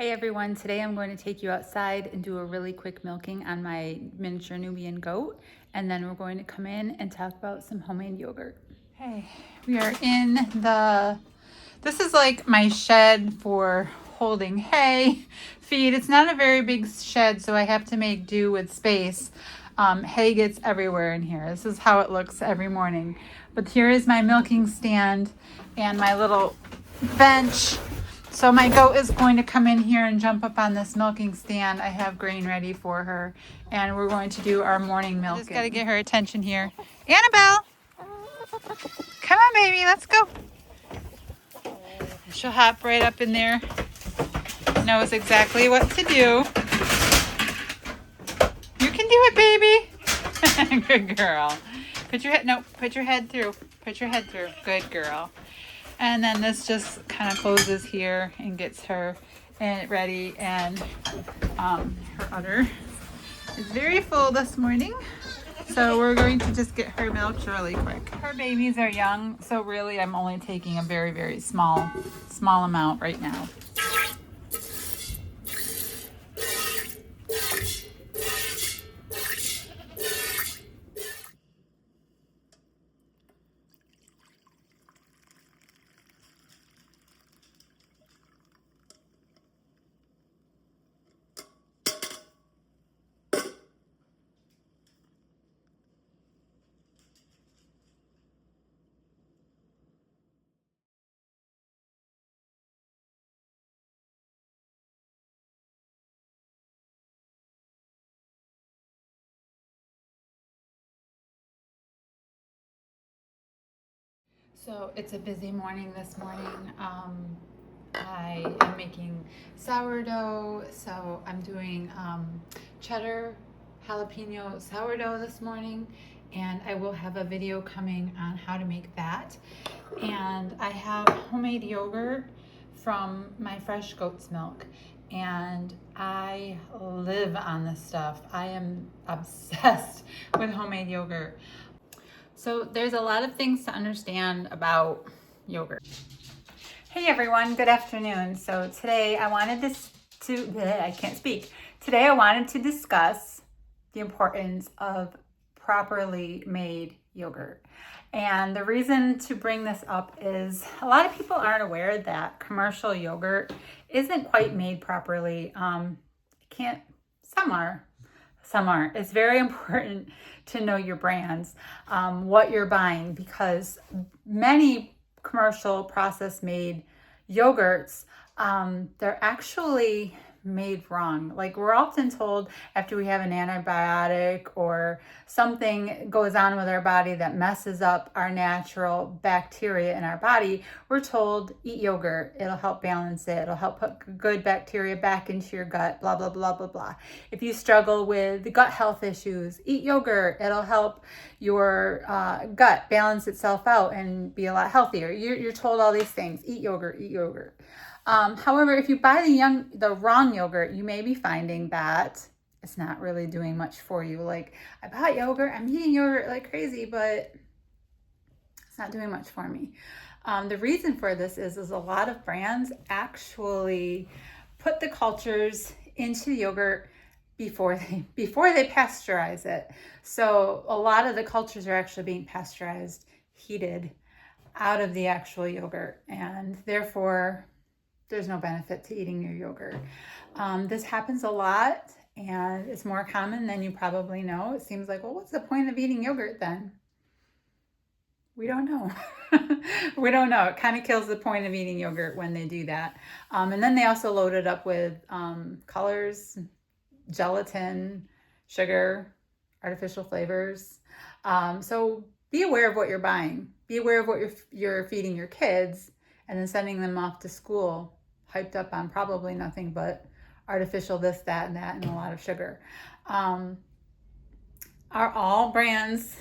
Hey everyone, today I'm going to take you outside and do a really quick milking on my miniature Nubian goat, and then we're going to come in and talk about some homemade yogurt. Hey, we are in this is like my shed for holding hay, feed. It's not a very big shed, so I have to make do with space. Hay gets everywhere in here. This is how it looks every morning. But here is my milking stand and my little bench. So my goat is going to come in here and jump up on this milking stand. I have grain ready for her, and we're going to do our morning milking. Just got to get her attention here. Annabelle, come on, baby, let's go. She'll hop right up in there. Knows exactly what to do. You can do it, baby. Good girl. Put your head through. Put your head through. Good girl. And then this just kind of closes here and gets her ready. And her udder is very full this morning. So we're going to just get her milked really quick. Her babies are young, so really I'm only taking a very, very small amount right now. So it's a busy morning this morning. I am making sourdough, so I'm doing cheddar jalapeno sourdough this morning, and I will have a video coming on how to make that. And I have homemade yogurt from my fresh goat's milk, and I live on this stuff. I am obsessed with homemade yogurt. So there's a lot of things to understand about yogurt. Hey everyone, good afternoon. So today I wanted Today I wanted to discuss the importance of properly made yogurt. And the reason to bring this up is a lot of people aren't aware that commercial yogurt isn't quite made properly. Some are. It's very important to know your brands, what you're buying, because many commercial processed made yogurts, they're actually made wrong. Like, we're often told after we have an antibiotic or something goes on with our body that messes up our natural bacteria in our body, we're told eat yogurt. It'll help balance it. It'll help put good bacteria back into your gut, blah, blah, blah, blah, blah. If you struggle with gut health issues, eat yogurt. It'll help your gut balance itself out and be a lot healthier. You're told all these things. Eat yogurt, eat yogurt. However, if you buy the wrong yogurt, you may be finding that it's not really doing much for you. Like, I bought yogurt, I'm eating yogurt like crazy, but it's not doing much for me. The reason for this is a lot of brands actually put the cultures into the yogurt before they pasteurize it. So a lot of the cultures are actually being pasteurized, heated out of the actual yogurt, and therefore there's no benefit to eating your yogurt. This happens a lot, and it's more common than you probably know. It seems like, well, what's the point of eating yogurt then? We don't know. We don't know. It kind of kills the point of eating yogurt when they do that. And then they also load it up with colors, gelatin, sugar, artificial flavors. So be aware of what you're buying. Be aware of what you're feeding your kids, and then sending them off to school hyped up on probably nothing but artificial this, that, and that, and a lot of sugar. Are all brands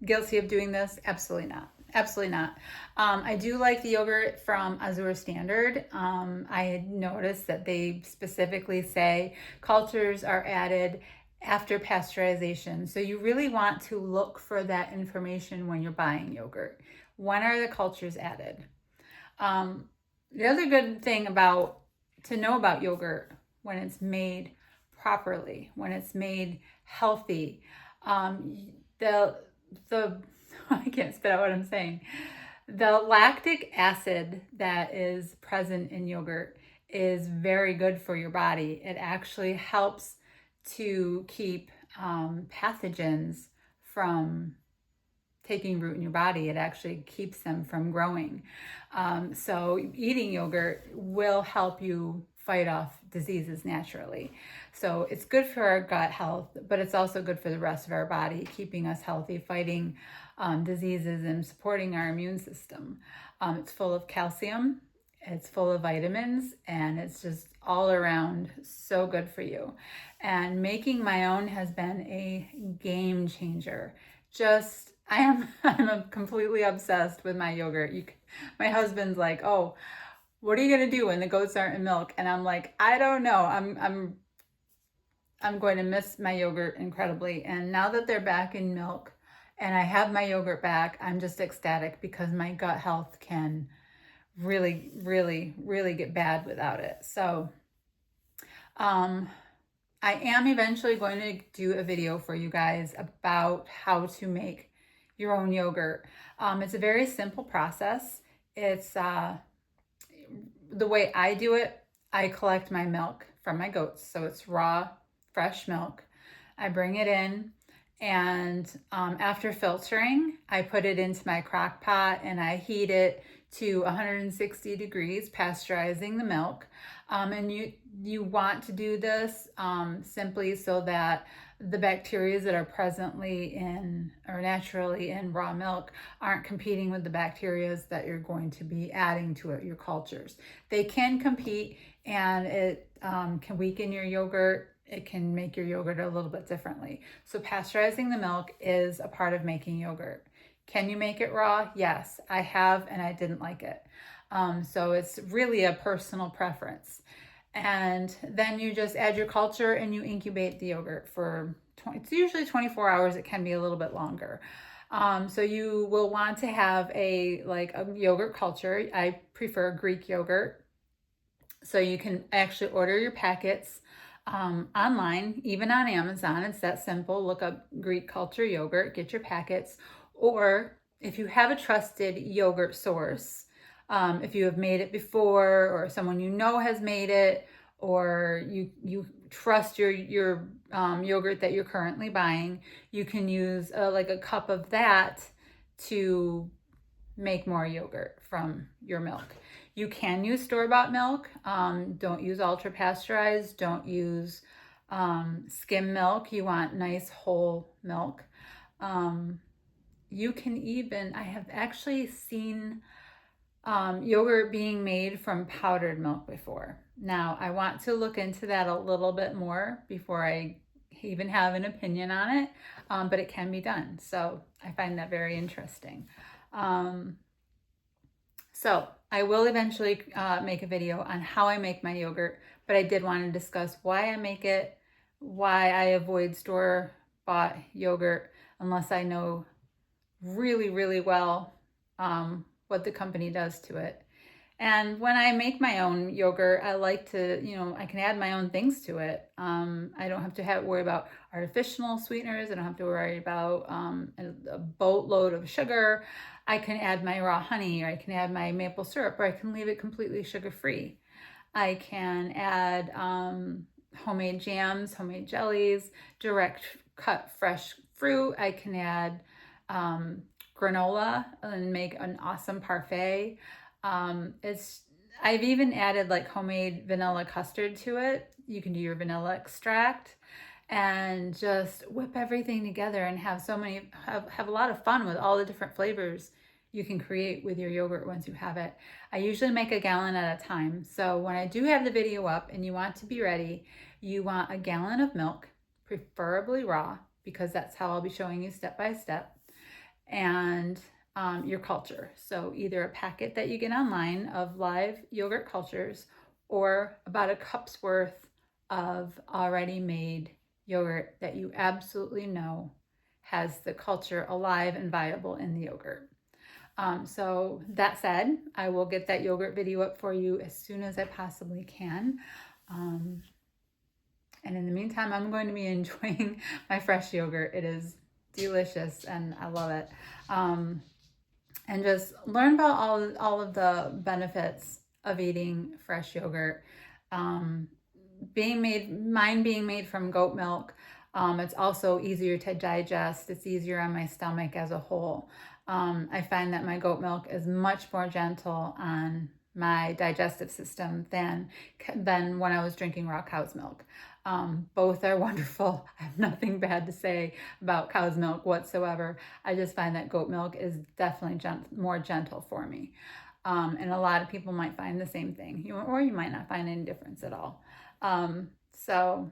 guilty of doing this? Absolutely not. Absolutely not. I do like the yogurt from Azure Standard. I had noticed that they specifically say cultures are added after pasteurization. So you really want to look for that information when you're buying yogurt. When are the cultures added? The other good thing about to know about yogurt when it's made properly, when it's made healthy. The I can't spit out what I'm saying. The lactic acid that is present in yogurt is very good for your body. It actually helps to keep pathogens from taking root in your body. It actually keeps them from growing. So eating yogurt will help you fight off diseases naturally. So it's good for our gut health, but it's also good for the rest of our body, keeping us healthy, fighting diseases and supporting our immune system. It's full of calcium, it's full of vitamins, and it's just all around so good for you. And making my own has been a game changer. I'm completely obsessed with my yogurt. My husband's like, "Oh, what are you gonna do when the goats aren't in milk?" And I'm like, "I don't know. I'm going to miss my yogurt incredibly." And now that they're back in milk and I have my yogurt back, I'm just ecstatic because my gut health can really, really, really get bad without it. So, I am eventually going to do a video for you guys about how to make your own yogurt. It's a very simple process. It's the way I do it. I collect my milk from my goats, so it's raw, fresh milk. I bring it in, and after filtering, I put it into my crock pot and I heat it to 160 degrees, pasteurizing the milk. And you want to do this simply so that the bacteria that are presently in or naturally in raw milk aren't competing with the bacteria that you're going to be adding to it, your cultures. They can compete, and it can weaken your yogurt. It can make your yogurt a little bit differently. So pasteurizing the milk is a part of making yogurt. Can you make it raw? Yes, I have, and I didn't like it. So it's really a personal preference. And then you just add your culture and you incubate the yogurt for it's usually 24 hours. It can be a little bit longer. So you will want to have a yogurt culture. I prefer Greek yogurt. So you can actually order your packets online, even on Amazon. It's that simple. Look up Greek culture yogurt, get your packets. Or if you have a trusted yogurt source, if you have made it before, or someone you know has made it, or you trust your yogurt that you're currently buying, you can use a cup of that to make more yogurt from your milk. You can use store-bought milk. Don't use ultra pasteurized. Don't use skim milk. You want nice whole milk. You can even, I have actually seen yogurt being made from powdered milk before. Now, I want to look into that a little bit more before I even have an opinion on it, but it can be done. So I find that very interesting. So I will eventually make a video on how I make my yogurt, but I did want to discuss why I make it, why I avoid store-bought yogurt unless I know really, really well what the company does to it. And when I make my own yogurt, I like to, I can add my own things to it. I don't have to worry about artificial sweeteners. I don't have to worry about a boatload of sugar. I can add my raw honey, or I can add my maple syrup, or I can leave it completely sugar-free. I can add homemade jams, homemade jellies, direct cut fresh fruit. I can add granola and make an awesome parfait. I've even added homemade vanilla custard to it. You can do your vanilla extract and just whip everything together and have a lot of fun with all the different flavors you can create with your yogurt once you have it. I usually make a gallon at a time. So when I do have the video up and you want to be ready, you want a gallon of milk, preferably raw, because that's how I'll be showing you step by step, and your culture. So either a packet that you get online of live yogurt cultures, or about a cup's worth of already made yogurt that you absolutely know has the culture alive and viable in the yogurt. So that said, I will get that yogurt video up for you as soon as I possibly can. And in the meantime, I'm going to be enjoying my fresh yogurt. It is delicious and I love it. And just learn about all of the benefits of eating fresh yogurt. Mine being made from goat milk. It's also easier to digest. It's easier on my stomach as a whole. I find that my goat milk is much more gentle on my digestive system than when I was drinking raw cow's milk. Both are wonderful. I have nothing bad to say about cow's milk whatsoever. I just find that goat milk is definitely more gentle for me. And a lot of people might find the same thing, or you might not find any difference at all. So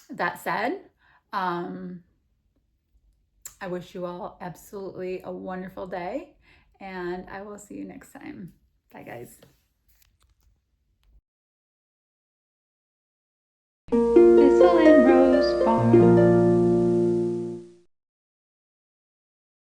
that said, I wish you all absolutely a wonderful day, and I will see you next time. Bye, guys. Thistle and Rose Farm.